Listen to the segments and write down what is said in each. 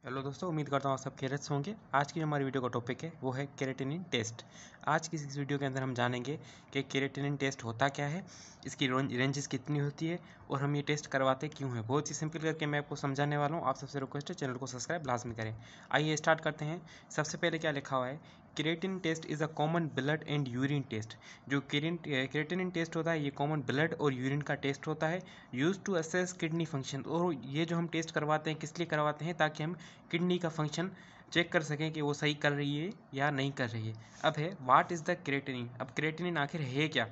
Hello दोस्तों, उम्मीद करता हूँ आप सब खैरियत से होंगे। आज की जो हमारी वीडियो का टॉपिक है वो है केराटिनिन टेस्ट। आज की इस वीडियो के अंदर हम जानेंगे कि केराटिनिन टेस्ट होता क्या है, इसकी रेंजेस कितनी होती है और हम ये टेस्ट करवाते क्यों हैं। बहुत ही सिंपल करके मैं आपको समझाने वाला हूँ। आप सबसे रिक्वेस्ट है चैनल को सब्सक्राइब लाजमी करें। आइए स्टार्ट करते हैं। सबसे पहले क्या लिखा हुआ है, creatinine test is a common blood and urine test. जो केराटिनिन टेस्ट होता है ये कॉमन ब्लड और यूरिन का टेस्ट होता है, used to assess kidney function. और ये जो हम टेस्ट करवाते हैं किस लिए करवाते हैं, ताकि हम किडनी का फंक्शन चेक कर सकें कि वो सही कर रही है या नहीं कर रही है। अब है व्हाट इज़ द क्रिएटिनिन। अब क्रिएटिनिन आखिर है क्या।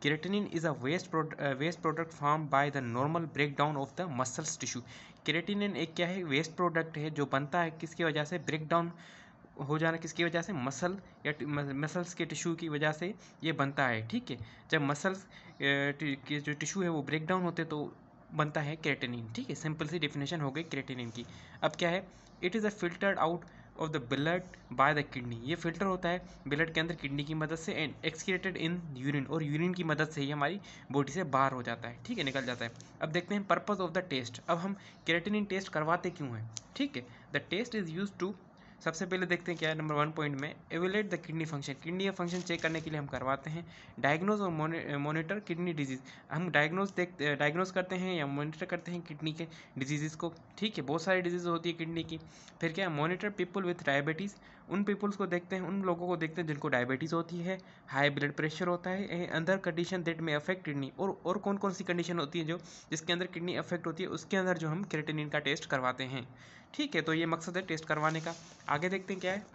Creatinine is a waste product form by the normal break down of the muscles tissue. Creatinine एक क्या है, वेस्ट प्रोडक्ट है जो बनता है किसकी वजह से, ब्रेक डाउन हो जाना किसकी वजह से, मसल या मसल्स के टिश्यू की वजह से ये बनता है। ठीक है, जब मसल्स के जो टिश्यू है वो ब्रेक डाउन होते तो बनता है क्रिएटिनिन। ठीक है, सिंपल सी डेफिनेशन हो गई क्रिएटिनिन की। अब क्या है, it is a filtered out of the blood by the kidney. ये फिल्टर होता है ब्लड के अंदर किडनी की मदद से एंड एक्सक्रीटेड इन यूरिन, और यूरिन की मदद से ही हमारी बॉडी से बाहर हो जाता है। ठीक है, निकल जाता है। अब देखते हैं पर्पस ऑफ द टेस्ट। अब हम क्रिएटिनिन टेस्ट करवाते क्यों हैं। ठीक है, the test is used to, सबसे पहले देखते हैं क्या है नंबर 1 पॉइंट में, evaluate the kidney function. Kidney का फंक्शन चेक करने के लिए हम करवाते हैं। डायग्नोज और मॉनिटर किडनी डिजीज। हम डायग्नोज करते हैं या मॉनिटर करते हैं किडनी के डिजीज़ को। ठीक है, बहुत सारी डिजीज़ होती है किडनी की। फिर क्या है, मॉनिटर पीपल विथ डायबिटीज़। उन पीपल्स को देखते हैं, उन लोगों को देखते हैं जिनको डायबिटीज़ होती है, हाई ब्लड प्रेशर होता है, अंदर कंडीशन दैट में अफेक्ट किडनी। और कौन कौन सी कंडीशन होती है जो जिसके अंदर किडनी अफेक्ट होती है, उसके अंदर जो हम क्रिएटिनिन का टेस्ट करवाते हैं। ठीक है, तो ये मकसद है टेस्ट करवाने का। आगे देखते हैं क्या है,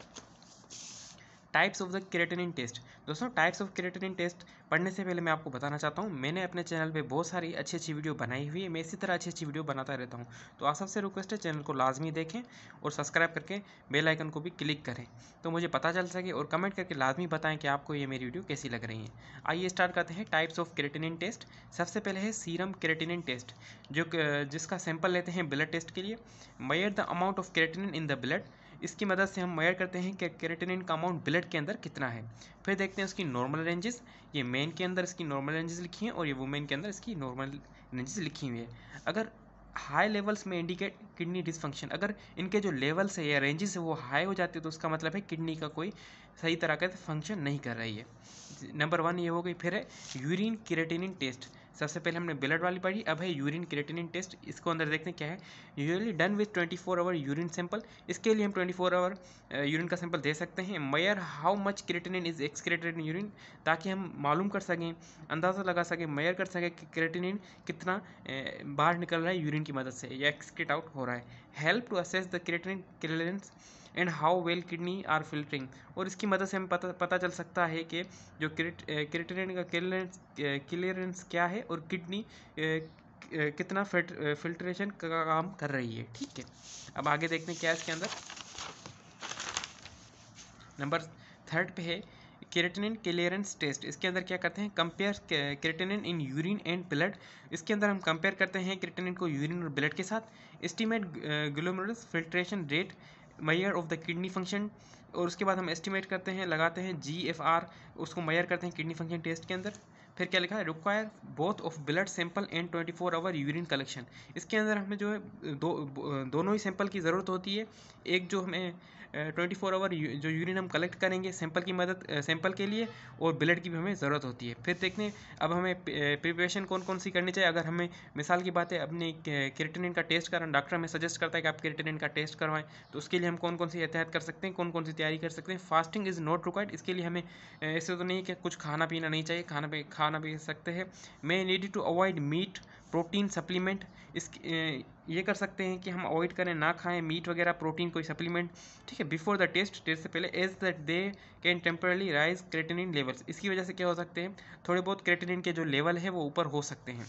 types of the creatinine test. दोस्तों, टाइप्स ऑफ क्रिएटिनिन टेस्ट पढ़ने से पहले मैं आपको बताना चाहता हूँ, मैंने अपने चैनल पे बहुत सारी अच्छी अच्छी वीडियो बनाई हुई है। मैं इसी तरह अच्छी अच्छी वीडियो बनाता रहता हूँ। तो आप सबसे रिक्वेस्ट है चैनल को लाजमी देखें और सब्सक्राइब करके बेल आइकन को भी क्लिक करें, तो मुझे पता चल सके, और कमेंट करके लाजमी बताएं कि आपको ये मेरी वीडियो कैसी लग रही है। आइए स्टार्ट करते हैं टाइप्स ऑफ क्रिएटिनिन टेस्ट। सबसे पहले है सीरम क्रिएटिनिन टेस्ट, जिसका सैंपल लेते हैं ब्लड टेस्ट के लिए। Measure the amount of creatinine in the blood. इसकी मदद से हम मेजर करते हैं कि केराटिनिन का अमाउंट ब्लड के अंदर कितना है। फिर देखते हैं उसकी नॉर्मल रेंजेस। ये मेन के अंदर इसकी नॉर्मल रेंजेस लिखी हैं और ये वुमेन के अंदर इसकी नॉर्मल रेंजेस लिखी हुई है। अगर हाई लेवल्स में इंडिकेट किडनी डिसफंक्शन, अगर इनके जो लेवल्स है या रेंजेस है वो हाई हो जाती है तो उसका मतलब है किडनी का कोई सही तरह का फंक्शन नहीं कर रही है। नंबर 1 ये हो गई। फिर है यूरिन क्रिएटिनिन टेस्ट। सबसे पहले हमने ब्लड वाली पढ़ी, अब है यूरिन क्रिएटिनिन टेस्ट। इसको अंदर देखते हैं क्या है, usually done with 24 hour urine sample. इसके लिए हम 24 आवर यूरिन का सैंपल दे सकते हैं। Measure how much creatinine is excreted in urine, ताकि हम मालूम कर सकें, अंदाज़ा लगा सकें, मेयर कर सकें कि क्रिएटिनिन कितना बाहर निकल रहा है यूरिन की मदद से या एक्सक्रीट आउट हो रहा है। Help to assess the creatinine clearance and how well kidney are filtering. और इसकी मदद से हमें पता चल सकता है कि जो क्रिएटिनिन का क्लियरेंस क्या है और किडनी कितना फिल्ट्रेशन का काम कर रही है। ठीक है, अब आगे देखते हैं क्या है इसके अंदर। नंबर 3 पे है क्रिएटिनिन क्लियरेंस टेस्ट। इसके अंदर क्या करते हैं, compare creatinine in urine and blood. इसके अंदर हम कंपेयर करते हैं क्रिएटिनिन को यूरिन और ब्लड के साथ। Estimate glomerulus filtration rate, measure of the kidney function. और उसके बाद हम एस्टिमेट करते हैं, लगाते हैं GFR, उसको मेजर करते हैं किडनी फंक्शन टेस्ट के अंदर। फिर क्या लिखा है, require both of blood sample and 24 hour urine collection. इसके अंदर हमें जो है दोनों ही सैंपल की ज़रूरत होती है। एक जो हमें 24 आवर जो यूरिन हम कलेक्ट करेंगे सैंपल की मदद सैंपल के लिए, और ब्लड की भी हमें ज़रूरत होती है। फिर देखते हैं अब हमें प्रिपरेशन कौन कौन सी करनी चाहिए। अगर हमें मिसाल की बात है अपने क्रिएटिनिन का टेस्ट करना, डॉक्टर हमें सजेस्ट करता है कि आप क्रिएटिनिन का टेस्ट करवाएं, तो उसके लिए हम कौन कौन सी एहतियात कर सकते हैं, कौन कौन सी तैयारी कर सकते हैं। Fasting is not required. इसके लिए हमें ऐसे तो नहीं कि कुछ खाना पीना नहीं चाहिए, खाना पी सकते हैं। May need to avoid meat protein supplement. इस ये कर सकते हैं कि हम अवॉइड करें, ना खाएं मीट वगैरह, प्रोटीन कोई सप्लीमेंट। ठीक है, बिफोर द टेस्ट से पहले, as that they can temporarily rise creatinine levels. इसकी वजह से क्या हो सकते हैं, थोड़े बहुत क्रिएटिनिन के जो लेवल है वो ऊपर हो सकते हैं।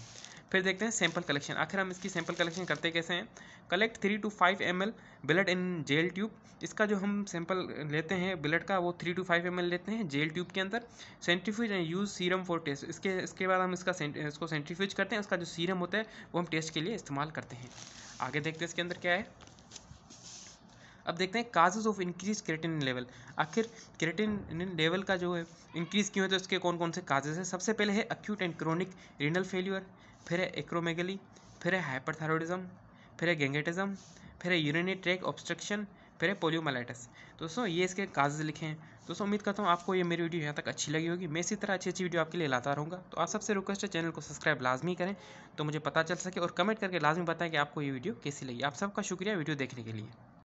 फिर देखते हैं सैंपल कलेक्शन। आखिर हम इसकी सैंपल कलेक्शन करते कैसे हैं। Collect 3 to 5 ml blood in gel tube. इसका जो हम सैंपल लेते हैं ब्लड का वो 3 to 5 ml लेते हैं जेल ट्यूब के अंदर। Centrifuge and use serum for test. इसके बाद हम इसको सेंट्रीफ्यूज करते हैं, उसका जो सीरम होता है वो हम टेस्ट के लिए इस्तेमाल करते हैं। आगे देखते हैं इसके अंदर क्या है। अब देखते हैं causes of increase creatinine level. आखिर क्रिएटिनिन लेवल का जो है इंक्रीज क्यों है, तो इसके कौन कौन से काजेज हैं। सबसे पहले है acute and chronic renal failure, फिर है एक्रोमेगली, फिर है हाइपरथायरॉयडिज्म, फिर है गैंगेटिज्म, फिर है यूरिनरी ट्रैक्ट ऑब्स्ट्रक्शन, फिर है पोलियोमाइलाइटिस। दोस्तों ये इसके काजेज लिखे हैं। दोस्तों उम्मीद करता हूँ आपको ये मेरी वीडियो यहाँ तक अच्छी लगी होगी। मैं इसी तरह अच्छी वीडियो आपके लिए लाता रहूँगा। तो आप सबसे रिक्वेस्ट है चैनल को सब्सक्राइब लाजमी करें तो मुझे पता चल सके, और कमेंट करके लाजमी बताएं कि आपको ये वीडियो कैसी लगी। आप सबका शुक्रिया वीडियो देखने के लिए।